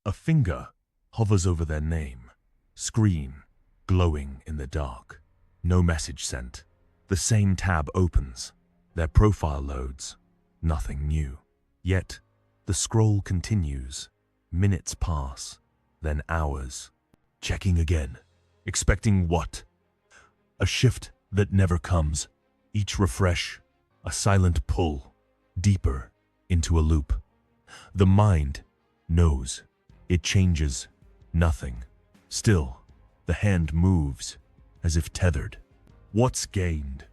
A finger hovers over their name, screen glowing in the dark. No message sent. The same tab opens. Their profile loads. Nothing new. Yet, the scroll continues. Minutes pass, then hours. Checking again. Expecting what? A shift that never comes. Each refresh, a silent pull, deeper into a loop. The mind knows. It changes. Nothing. Still, the hand moves, as if tethered. What's gained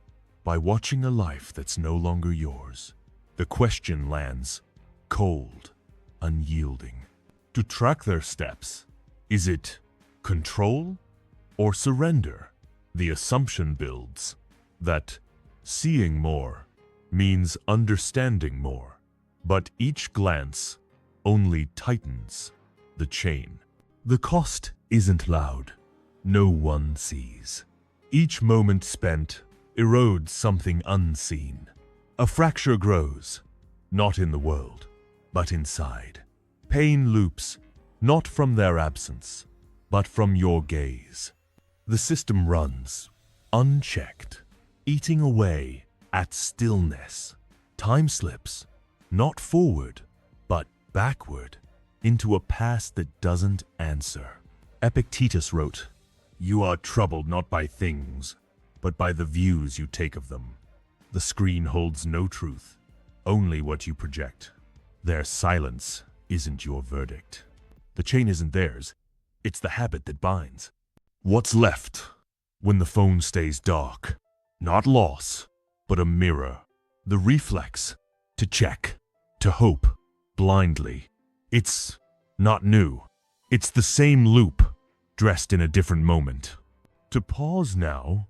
by watching a life that's no longer yours? The question lands, cold, unyielding. To track their steps, is it control or surrender? The assumption builds that seeing more means understanding more, but each glance only tightens the chain. The cost isn't loud. No one sees. Each moment spent erodes something unseen. A fracture grows, not in the world, but inside. Pain loops, not from their absence, but from your gaze. The system runs, unchecked, eating away at stillness. Time slips, not forward, but backward, into a past that doesn't answer. Epictetus wrote, "You are troubled not by things, but by the views you take of them." The screen holds no truth, only what you project. Their silence isn't your verdict. The chain isn't theirs, it's the habit that binds. What's left when the phone stays dark? Not loss, but a mirror. The reflex to check, to hope, blindly. It's not new. It's the same loop, dressed in a different moment. To pause now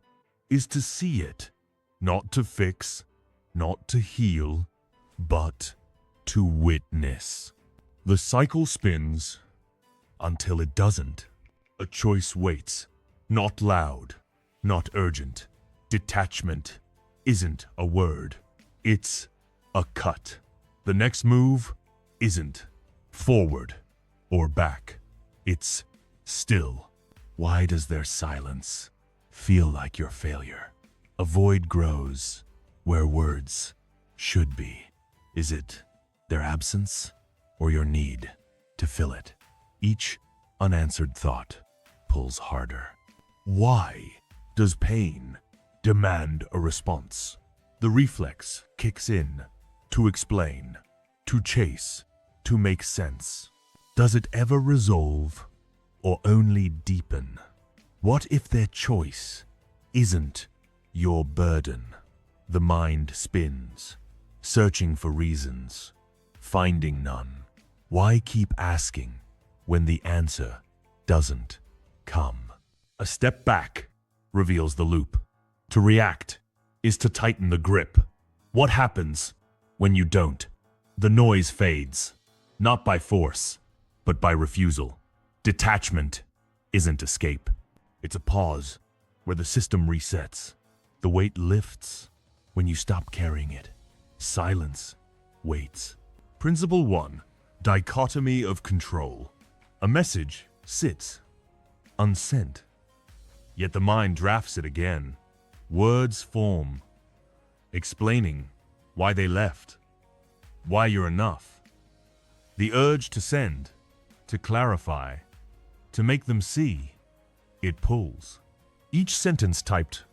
is to see it, not to fix, not to heal, but to witness. The cycle spins until it doesn't. A choice waits, not loud, not urgent. Detachment isn't a word, it's a cut. The next move isn't forward or back, it's still. Why does their silence feel like your failure? A void grows where words should be. Is it their absence or your need to fill it? Each unanswered thought pulls harder. Why does pain demand a response? The reflex kicks in to explain, to chase, to make sense. Does it ever resolve or only deepen? What if their choice isn't your burden? The mind spins, searching for reasons, finding none. Why keep asking when the answer doesn't come? A step back reveals the loop. To react is to tighten the grip. What happens when you don't? The noise fades, not by force, but by refusal. Detachment isn't escape. It's a pause where the system resets. The weight lifts when you stop carrying it. Silence waits. Principle 1. Dichotomy of control. A message sits unsent, yet the mind drafts it again. Words form, explaining why they left, why you're enough. The urge to send, to clarify, to make them see, it pulls. Each sentence typed,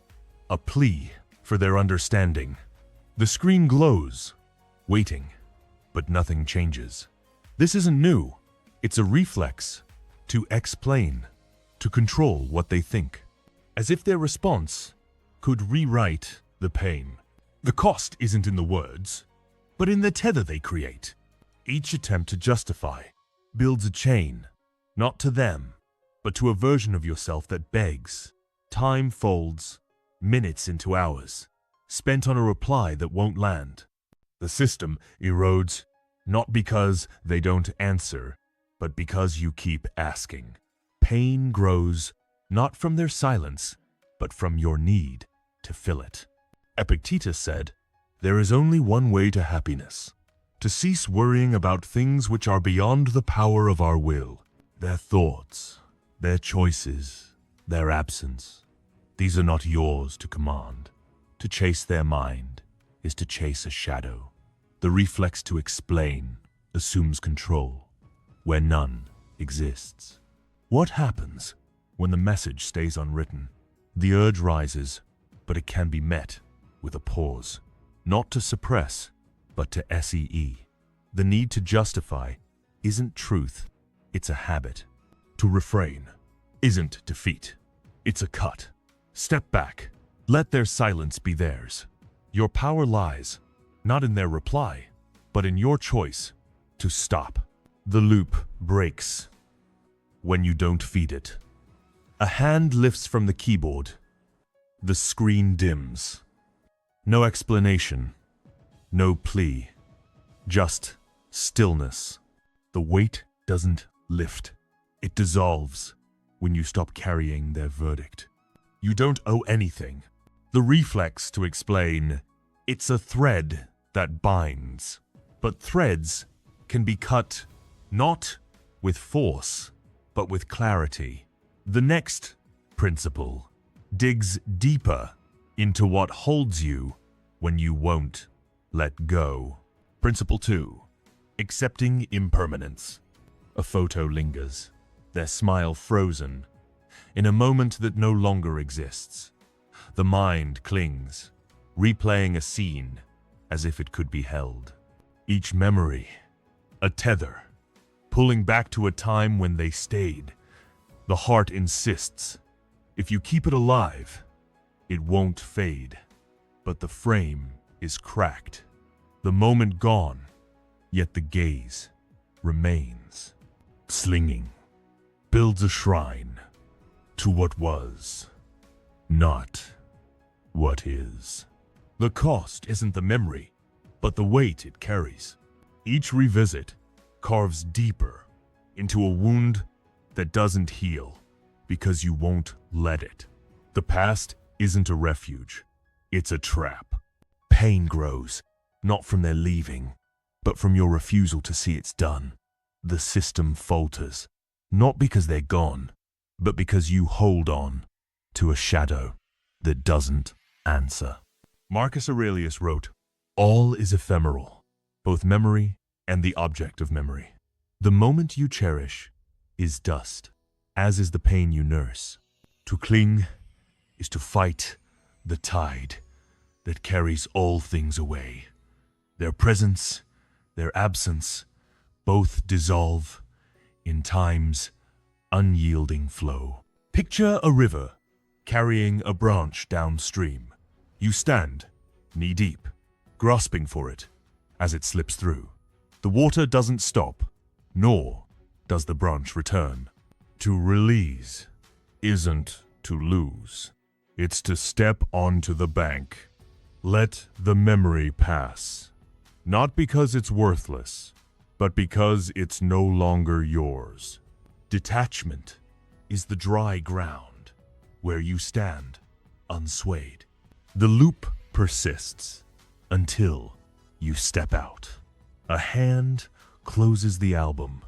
a plea for their understanding. The screen glows, waiting, but nothing changes. This isn't new. It's a reflex to explain, to control what they think, as if their response could rewrite the pain. The cost isn't in the words, but in the tether they create. Each attempt to justify builds a chain, not to them, but to a version of yourself that begs. Time folds, minutes into hours, spent on a reply that won't land. The system erodes, not because they don't answer, but because you keep asking. Pain grows, not from their silence, but from your need to fill it. Epictetus said, "There is only one way to happiness, to cease worrying about things which are beyond the power of our will, Their thoughts, their choices, their absence. These are not yours to command. To chase their mind is to chase a shadow. The reflex to explain assumes control where none exists. What happens when the message stays unwritten? The urge rises, but it can be met with a pause. Not to suppress, but to see. The need to justify isn't truth, it's a habit. To refrain isn't defeat, it's a cut. Step back, let their silence be theirs. Your power lies not in their reply, but in your choice to stop. The loop breaks when you don't feed it. A hand lifts from the keyboard. The screen dims. No explanation, no plea, just stillness. The weight doesn't lift. It dissolves when you stop carrying their verdict. You don't owe anything. The reflex to explain, it's a thread that binds. But threads can be cut not with force, but with clarity. The next principle digs deeper into what holds you when you won't let go. Principle 2. Accepting impermanence. A photo lingers, their smile frozen, in a moment that no longer exists. The mind clings, replaying a scene as if it could be held. Each memory, a tether, pulling back to a time when they stayed. The heart insists, if you keep it alive, it won't fade. But the frame is cracked, the moment gone, yet the gaze remains. Slinging builds a shrine to what was, not what is. The cost isn't the memory, but the weight it carries. Each revisit carves deeper into a wound that doesn't heal because you won't let it. The past isn't a refuge, it's a trap. Pain grows, not from their leaving, but from your refusal to see it's done. The system falters, not because they're gone, but because you hold on to a shadow that doesn't answer. Marcus Aurelius wrote, "All is ephemeral, both memory and the object of memory. The moment you cherish is dust, as is the pain you nurse. To cling is to fight the tide that carries all things away. Their presence, their absence, both dissolve in time's unyielding flow. Picture a river carrying a branch downstream. You stand, knee-deep, grasping for it as it slips through. The water doesn't stop, nor does the branch return. To release isn't to lose. It's to step onto the bank. Let the memory pass. Not because it's worthless, but because it's no longer yours. Detachment is the dry ground where you stand unswayed. The loop persists until you step out. A hand closes the album.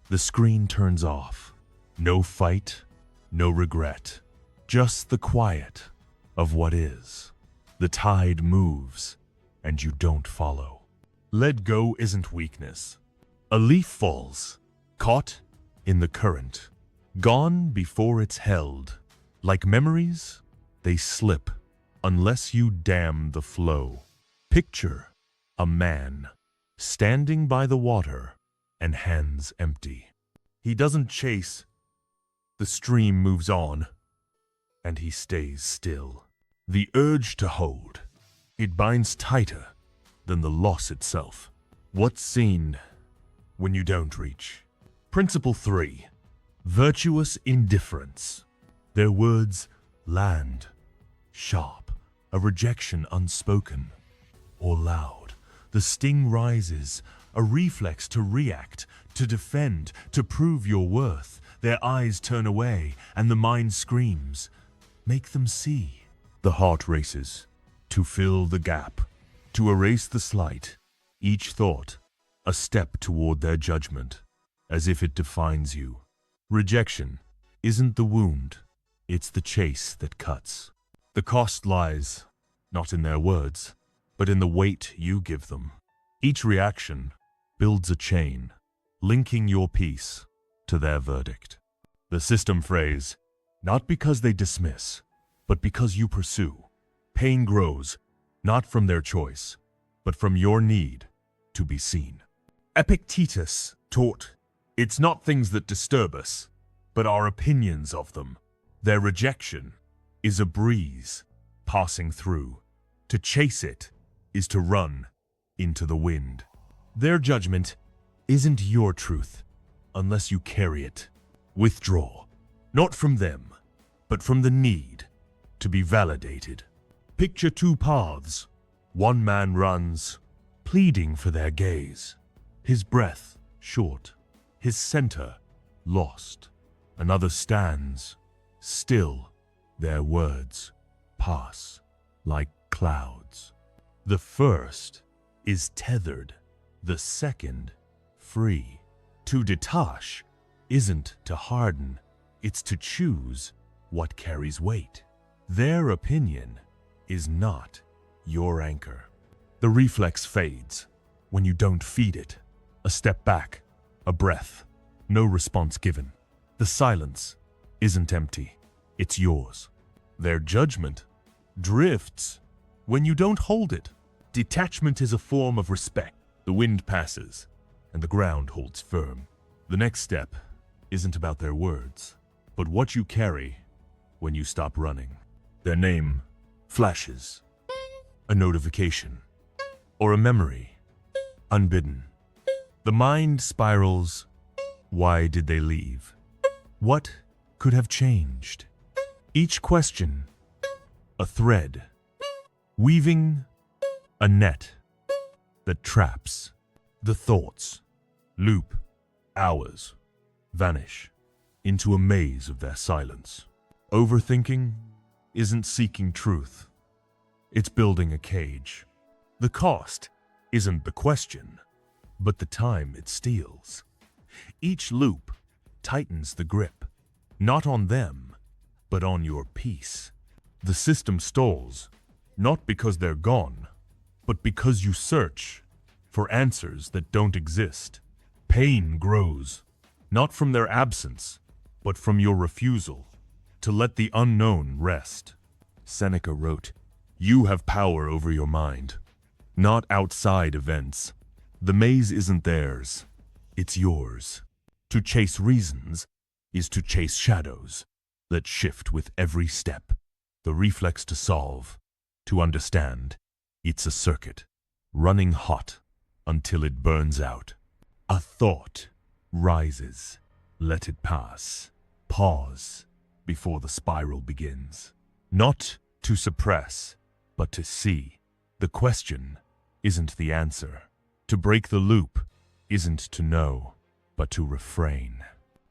The screen turns off. No fight, no regret, just the quiet of what is. The tide moves, and you don't follow. Let go isn't weakness. A leaf falls, caught in the current, gone before it's held. Like memories, they slip unless you dam the flow. Picture a man standing by the water and hands empty. He doesn't chase. The stream moves on, and he stays still. The urge to hold, it binds tighter than the loss itself. What's seen when you don't reach? Principle 3. Virtuous indifference. Their words land sharp, a rejection unspoken or loud. The sting rises, a reflex to react, to defend, to prove your worth. Their eyes turn away, and the mind screams, "Make them see." The heart races, to fill the gap, to erase the slight. Each thought, a step toward their judgment, as if it defines you. Rejection isn't the wound, it's the chase that cuts. The cost lies not in their words, but in the weight you give them. Each reaction builds a chain, linking your peace to their verdict. The system phrase, not because they dismiss, but because you pursue. Pain grows, not from their choice, but from your need to be seen. Epictetus taught, it's not things that disturb us, but our opinions of them. Their rejection is a breeze passing through. To chase it is to run into the wind. Their judgment isn't your truth unless you carry it. Withdraw, not from them, but from the need to be validated. Picture two paths. One man runs, pleading for their gaze, his breath short, his center lost. Another stands, still, their words pass like clouds. The first is tethered, the second free. To detach isn't to harden, it's to choose what carries weight. Their opinion is not your anchor. The reflex fades when you don't feed it. A step back, a breath, no response given. The silence isn't empty, it's yours. Their judgment drifts when you don't hold it. Detachment is a form of respect. The wind passes, and the ground holds firm. The next step isn't about their words, but what you carry when you stop running. Their name flashes, a notification, or a memory, unbidden. The mind spirals. Why did they leave? What could have changed? Each question, a thread, weaving a net that traps. The thoughts loop hours, vanish into a maze of their silence. Overthinking isn't seeking truth, it's building a cage. The cost isn't the question, but the time it steals. Each loop tightens the grip, not on them, but on your peace. The system stalls, not because they're gone, but because you search for answers that don't exist. Pain grows, not from their absence, but from your refusal to let the unknown rest. Seneca wrote, "You have power over your mind, not outside events. The maze isn't theirs, it's yours." To chase reasons is to chase shadows that shift with every step. The reflex to solve, to understand, it's a circuit, running hot until it burns out. A thought rises, let it pass. Pause before the spiral begins. Not to suppress, but to see. The question isn't the answer. To break the loop isn't to know, but to refrain.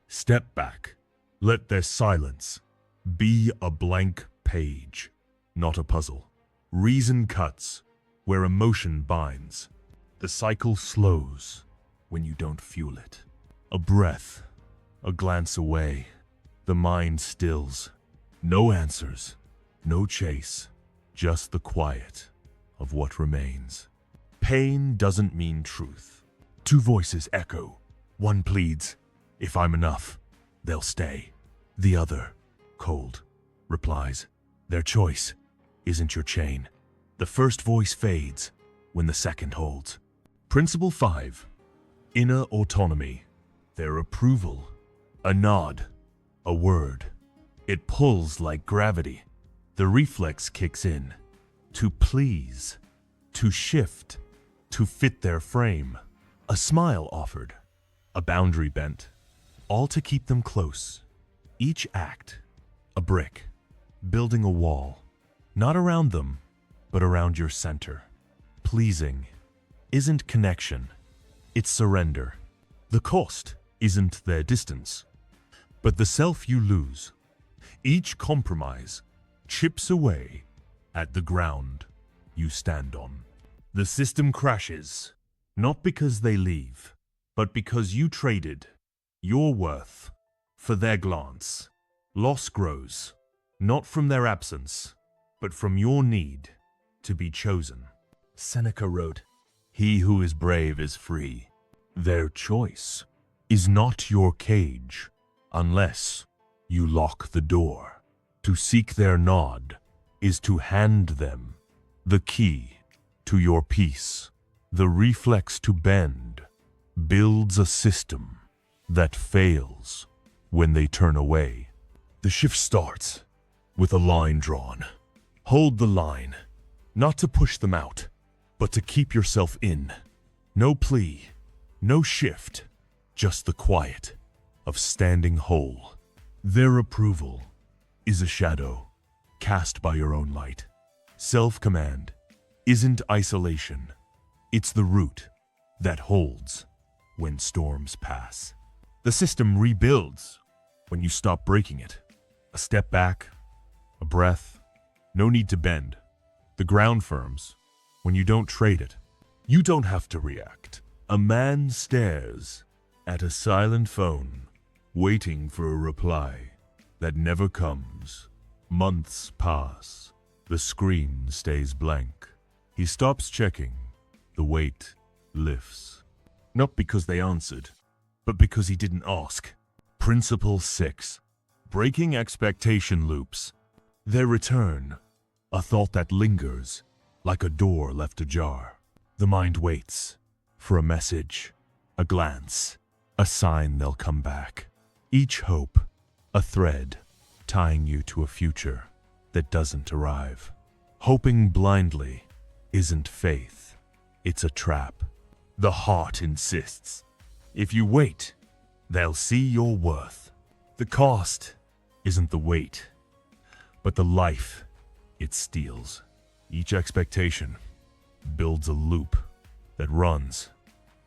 Step back. Let their silence be a blank page, not a puzzle. Reason cuts where emotion binds. The cycle slows when you don't fuel it. A breath, a glance away. The mind stills. No answers, no chase, just the quiet of what remains. Pain doesn't mean truth. Two voices echo. One pleads, "If I'm enough, they'll stay." The other, cold, replies, "Their choice isn't your chain." The first voice fades when the second holds. Principle 5. Inner autonomy. Their approval. A nod, a word. It pulls like gravity. The reflex kicks in. To please, to shift, to fit their frame. A smile offered, a boundary bent, all to keep them close. Each act, a brick, building a wall, not around them, but around your center. Pleasing isn't connection, it's surrender. The cost isn't their distance, but the self you lose. Each compromise chips away at the ground you stand on. The system crashes, not because they leave, but because you traded your worth for their glance. Loss grows, not from their absence, but from your need to be chosen. Seneca wrote, "He who is brave is free." Their choice is not your cage, unless you lock the door. To seek their nod is to hand them the key to your peace. The reflex to bend builds a system that fails when they turn away. The shift starts with a line drawn. Hold the line, not to push them out, but to keep yourself in. No plea, no shift, just the quiet of standing whole. Their approval is a shadow cast by your own light. Self-command isn't isolation. It's the root that holds when storms pass. The system rebuilds when you stop breaking it. A step back, a breath, no need to bend. The ground firms when you don't trade it. You don't have to react. A man stares at a silent phone, waiting for a reply that never comes. Months pass. The screen stays blank. He stops checking. The weight lifts. Not because they answered, but because he didn't ask. Principle 6. Breaking expectation loops. Their return, a thought that lingers, like a door left ajar. The mind waits for a message, a glance, a sign they'll come back. Each hope, a thread tying you to a future that doesn't arrive. Hoping blindly isn't faith, it's a trap. The heart insists. If you wait, they'll see your worth. The cost isn't the weight, but the life it steals. Each expectation builds a loop that runs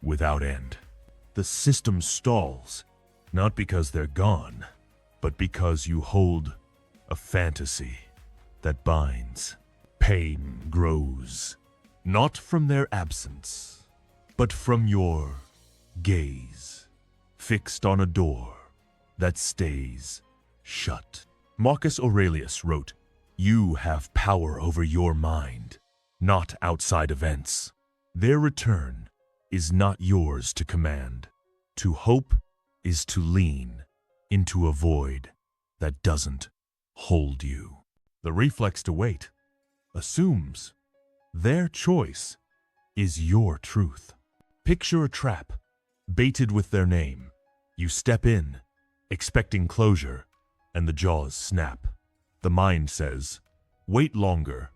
without end. The system stalls, not because they're gone, but because you hold a fantasy that binds. Pain grows, not from their absence, but from your gaze, fixed on a door that stays shut. Marcus Aurelius wrote, "You have power over your mind, not outside events. Their return is not yours to command. To hope is to lean into a void that doesn't hold you." The reflex to wait assumes their choice is your truth. Picture a trap, baited with their name. You step in, expecting closure, and the jaws snap. The mind says, "Wait longer,"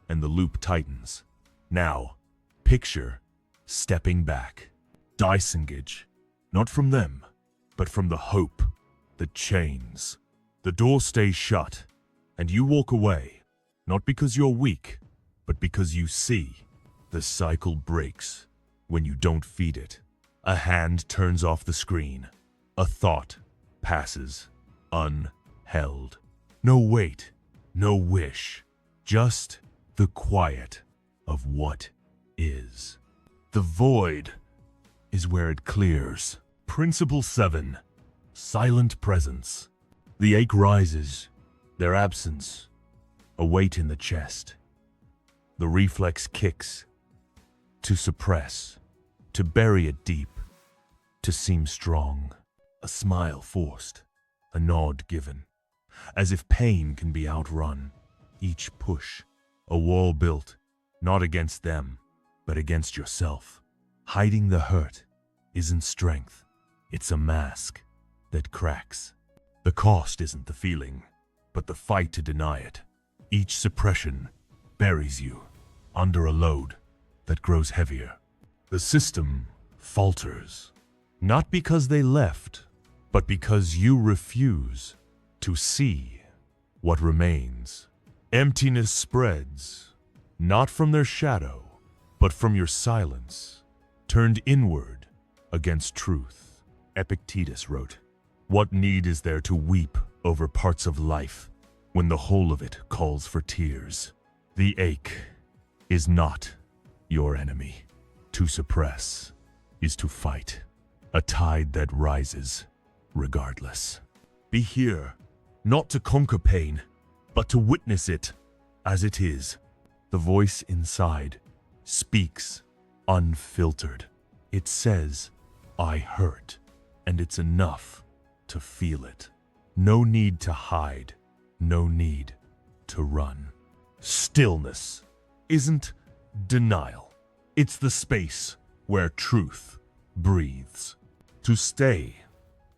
and the loop tightens. Now, picture stepping back. Disengage, not from them, but from the hope that chains. The door stays shut, and you walk away, not because you're weak, but because you see. The cycle breaks when you don't feed it. A hand turns off the screen. A thought passes unheld. No weight, no wish, just the quiet of what is. The void is where it clears. Principle 7. Silent presence. The ache rises, their absence, a weight in the chest. The reflex kicks, to suppress, to bury it deep, to seem strong. A smile forced, a nod given, as if pain can be outrun. Each push, a wall built, not against them, but against yourself. Hiding the hurt isn't strength, it's a mask that cracks. The cost isn't the feeling, but the fight to deny it. Each suppression buries you under a load that grows heavier. The system falters, not because they left, but because you refuse to see what remains. Emptiness spreads, not from their shadow, but from your silence, turned inward against truth. Epictetus wrote, "What need is there to weep over parts of life when the whole of it calls for tears? The ache is not your enemy. To suppress is to fight, a tide that rises regardless." Be here, not to conquer pain, but to witness it as it is. The voice inside speaks unfiltered. It says, I hurt, and it's enough to feel it. No need to hide, no need to run. Stillness isn't denial. It's the space where truth breathes. To stay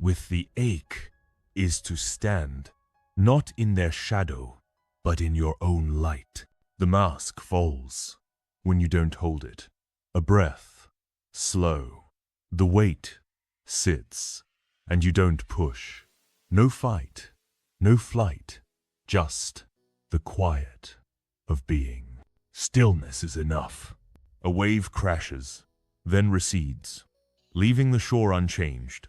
with the ache is to stand, not in their shadow, but in your own light. The mask falls when you don't hold it. A breath, slow. The weight sits, and you don't push. No fight, no flight, just the quiet of being. Stillness is enough. A wave crashes, then recedes, leaving the shore unchanged.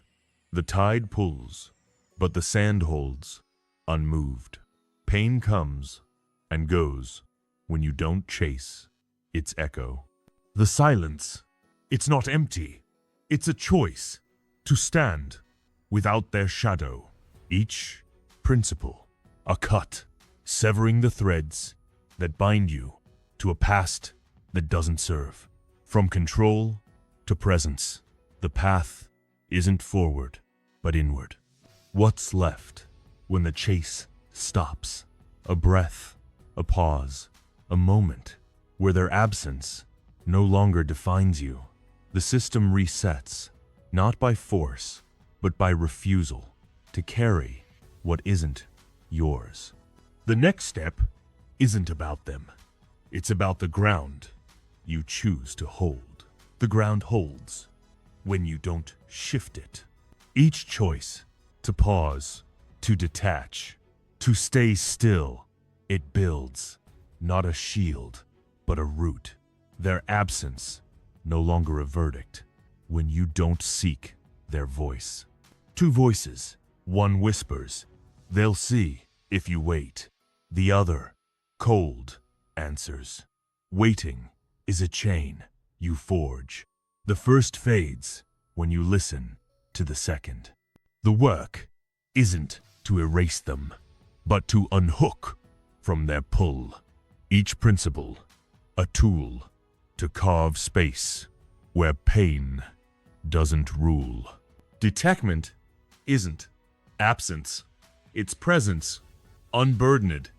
The tide pulls, but the sand holds, unmoved. Pain comes and goes when you don't chase its echo. The silence, it's not empty. It's a choice to stand without their shadow. Each principle, a cut, severing the threads that bind you to a past that doesn't serve. From control to presence, the path isn't forward, but inward. What's left when the chase stops? A breath, a pause, a moment where their absence no longer defines you. The system resets, not by force, but by refusal to carry what isn't yours. The next step isn't about them. It's about the ground you choose to hold. The ground holds when you don't shift it. Each choice to pause, to detach, to stay still, it builds, not a shield, but a root. Their absence no longer a verdict when you don't seek their voice. Two voices, one whispers, they'll see if you wait. The other, cold, answers. Waiting is a chain you forge. The first fades when you listen to the second. The work isn't to erase them, but to unhook from their pull. Each principle, a tool to carve space where pain doesn't rule. Detachment isn't absence, it's presence, unburdened.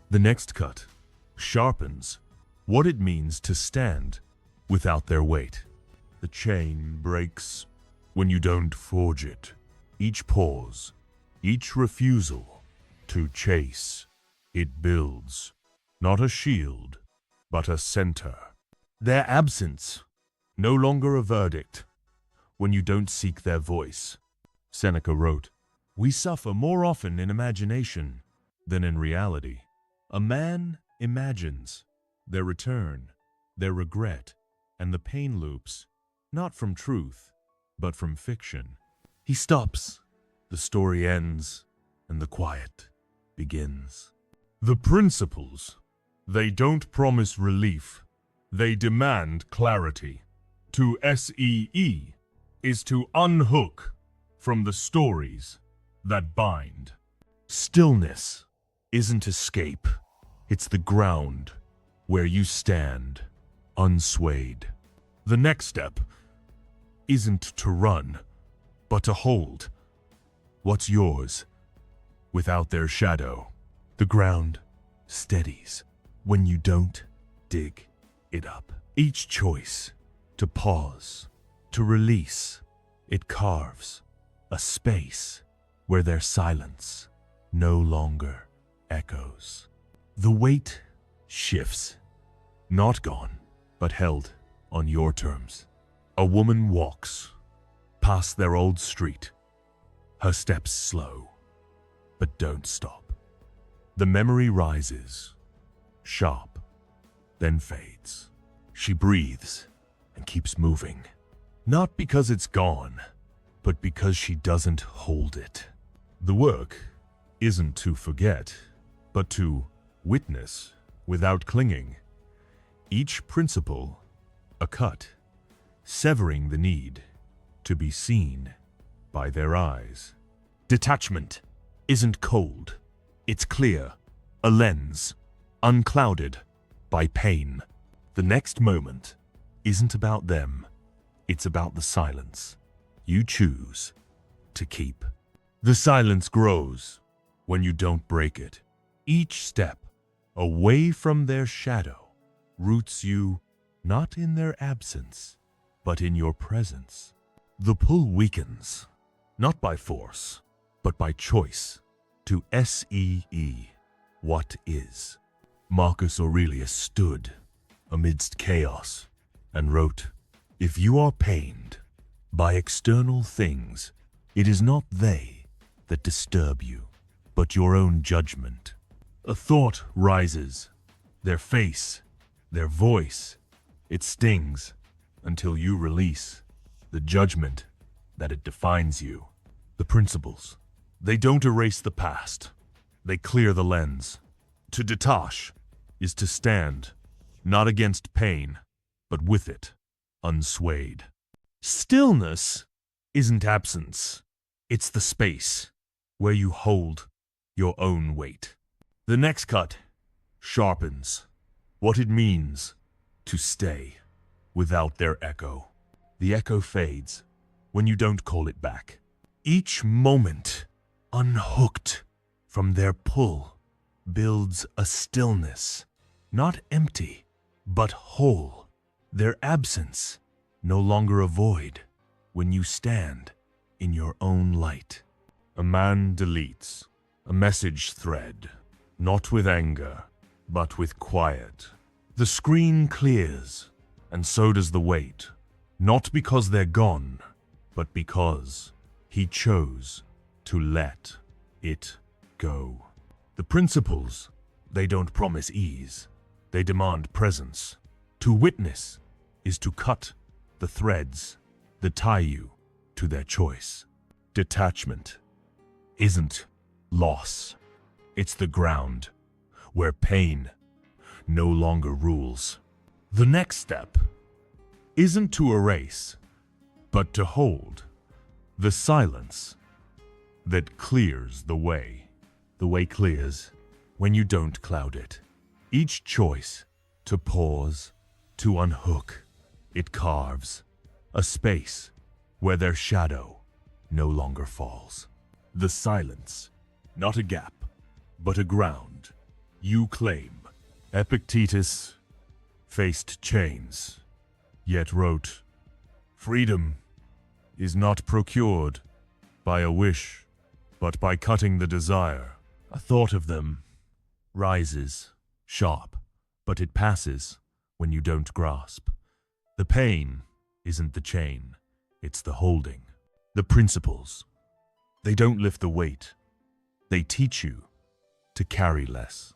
The next cut sharpens what it means to stand without their weight. The chain breaks when you don't forge it. Each pause, each refusal to chase, it builds, not a shield, but a center. Their absence, no longer a verdict, when you don't seek their voice. Seneca wrote, "We suffer more often in imagination than in reality." A man imagines their return, their regret, and the pain loops, not from truth, but from fiction. He stops, the story ends, and the quiet begins. The principles, they don't promise relief. They demand clarity. To SEE is to unhook from the stories that bind. Stillness isn't escape. It's the ground where you stand, unswayed. The next step isn't to run, but to hold what's yours without their shadow. The ground steadies when you don't dig it up. Each choice to pause, to release, it carves a space where their silence no longer echoes. The weight shifts, not gone, but held on your terms. A woman walks past their old street, her steps slow, but don't stop. The memory rises, sharp, then fades. She breathes and keeps moving, not because it's gone, but because she doesn't hold it. The work isn't to forget, but to witness without clinging. Each principle, a cut, severing the need to be seen by their eyes. Detachment isn't cold. It's clear, a lens, unclouded by pain. The next moment isn't about them. It's about the silence you choose to keep. The silence grows when you don't break it. Each step away from their shadow roots you not in their absence, but in your presence. The pull weakens, not by force, but by choice, to see what is. Marcus Aurelius stood amidst chaos and wrote, "If you are pained by external things, it is not they that disturb you, but your own judgment." A thought rises, their face, their voice. It stings until you release the judgment that it defines you. The principles, they don't erase the past. They clear the lens. To detach is to stand, not against pain, but with it, unswayed. Stillness isn't absence. It's the space where you hold your own weight. The next cut sharpens what it means to stay without their echo. The echo fades when you don't call it back. Each moment unhooked from their pull builds a stillness, not empty, but whole. Their absence no longer a void when you stand in your own light. A man deletes a message thread, not with anger, but with quiet. The screen clears, and so does the weight, not because they're gone, but because he chose to let it go. The principles, they don't promise ease, they demand presence. To witness is to cut the threads that tie you to their choice. Detachment isn't loss. It's the ground where pain no longer rules. The next step isn't to erase, but to hold the silence that clears the way. The way clears when you don't cloud it. Each choice to pause, to unhook, it carves a space where their shadow no longer falls. The silence, not a gap, but a ground you claim. Epictetus faced chains, yet wrote, "Freedom is not procured by a wish, but by cutting the desire." A thought of them rises, sharp, but it passes when you don't grasp. The pain isn't the chain, it's the holding. The principles, they don't lift the weight. They teach you to carry less.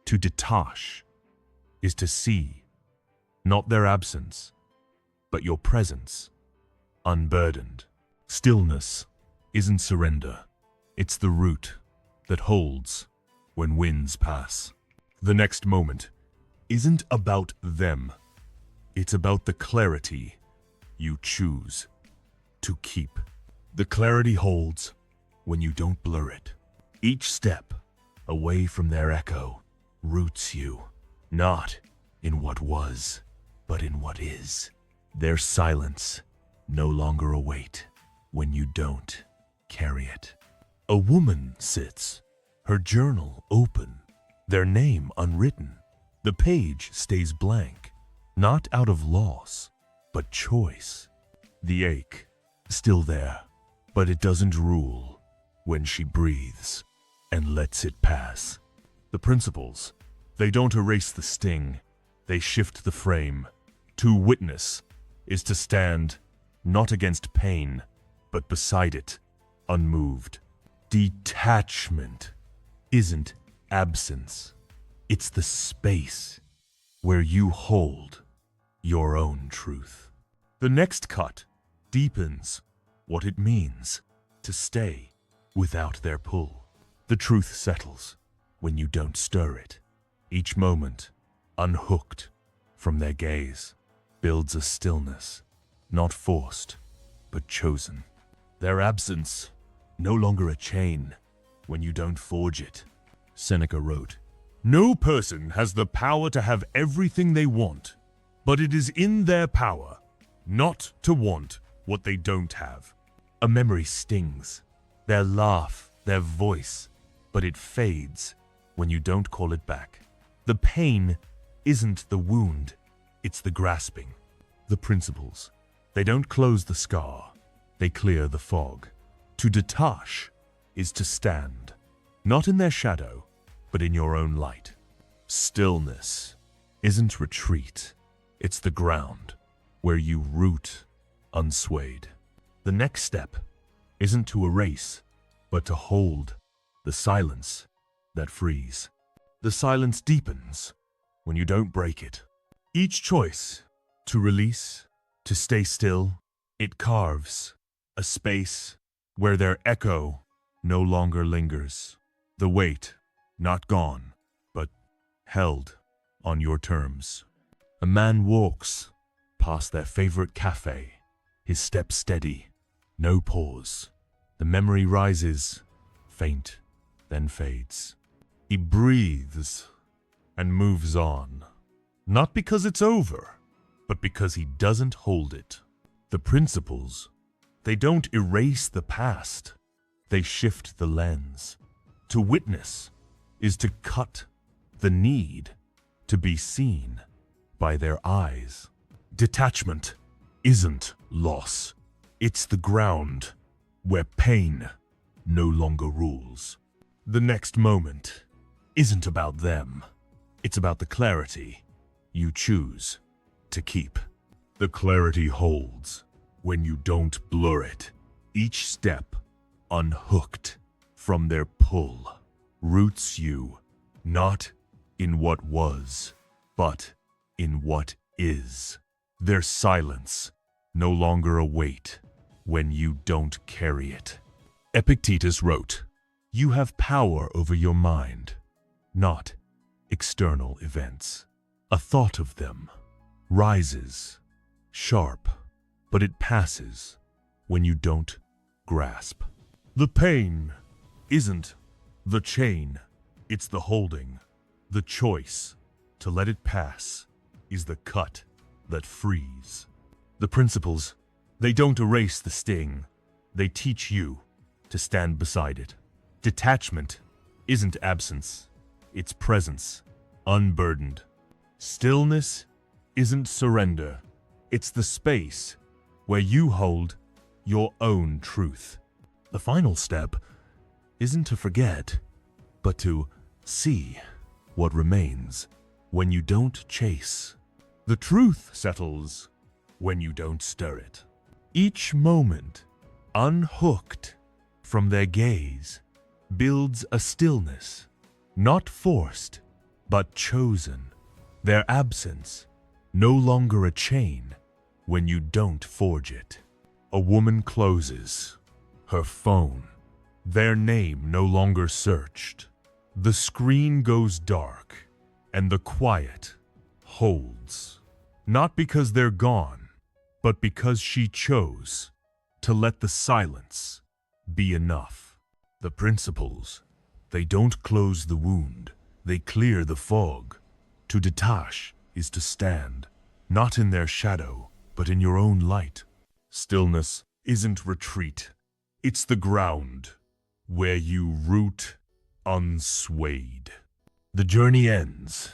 To detach is to see, not their absence, but your presence, unburdened. Stillness isn't surrender. It's the root that holds when winds pass. The next moment isn't about them. It's about the clarity you choose to keep. The clarity holds when you don't blur it. Each step away from their echo roots you, not in what was, but in what is. Their silence no longer a weight when you don't carry it. A woman sits, her journal open, their name unwritten. The page stays blank, not out of loss, but choice. The ache, still there, but it doesn't rule when she breathes and lets it pass. The principles, they don't erase the sting, they shift the frame. To witness is to stand not against pain, but beside it, unmoved. Detachment isn't absence. It's the space where you hold your own truth. The next cut deepens what it means to stay without their pull. The truth settles when you don't stir it. Each moment, unhooked from their gaze, builds a stillness, not forced, but chosen. Their absence, no longer a chain, when you don't forge it. Seneca wrote, "No person has the power to have everything they want, but it is in their power not to want what they don't have." A memory stings, their laugh, their voice, but it fades when you don't call it back. The pain isn't the wound, it's the grasping. The principles, they don't close the scar, they clear the fog. To detach is to stand, not in their shadow, but in your own light. Stillness isn't retreat, it's the ground where you root unswayed. The next step isn't to erase, but to hold the silence that frees. The silence deepens when you don't break it. Each choice, to release, to stay still, it carves a space where their echo no longer lingers. The weight, not gone, but held on your terms. A man walks past their favorite cafe, his step steady, no pause. The memory rises, faint, then fades. He breathes and moves on, not because it's over, but because he doesn't hold it. The principles, they don't erase the past, they shift the lens. To witness is to cut the need to be seen by their eyes. Detachment isn't loss, it's the ground where pain no longer rules. The next moment isn't about them, it's about the clarity you choose to keep. The clarity holds when you don't blur it. Each step unhooked from their pull roots you not in what was, but in what is. Their silence no longer a weight when you don't carry it. Epictetus wrote, "You have power over your mind, not external events." A thought of them rises, sharp, but it passes when you don't grasp. The pain isn't the chain, it's the holding. The choice to let it pass is the cut that frees. The principles, they don't erase the sting, they teach you to stand beside it. Detachment isn't absence, it's presence, unburdened. Stillness isn't surrender, it's the space where you hold your own truth. The final step isn't to forget, but to see what remains when you don't chase. The truth settles when you don't stir it. Each moment, unhooked from their gaze, builds a stillness, not forced, but chosen. Their absence, no longer a chain when you don't forge it. A woman closes her phone, their name no longer searched. The screen goes dark, and the quiet holds. Not because they're gone, but because she chose to let the silence be enough. The principles, they don't close the wound, they clear the fog. To detach is to stand, not in their shadow, but in your own light. Stillness isn't retreat, it's the ground where you root unswayed. The journey ends,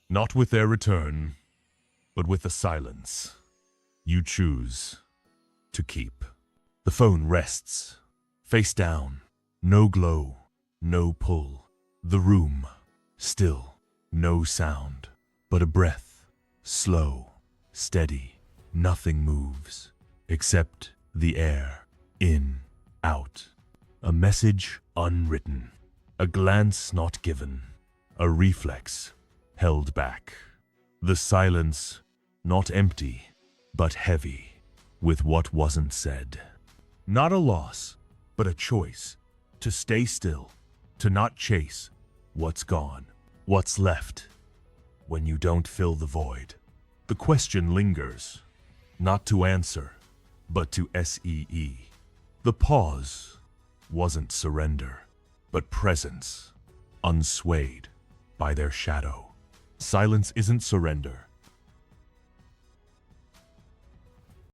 not with their return, but with the silence you choose to keep. The phone rests, face down, no glow, no pull. The room, still, no sound, but a breath, slow, steady. Nothing moves, except the air, in, out. A message unwritten, a glance not given, a reflex held back. The silence not empty, but heavy with what wasn't said. Not a loss, but a choice to stay still, to not chase what's gone, what's left when you don't fill the void. The question lingers, not to answer, but to see. The pause wasn't surrender. but presence, unswayed by their shadow. Silence isn't surrender.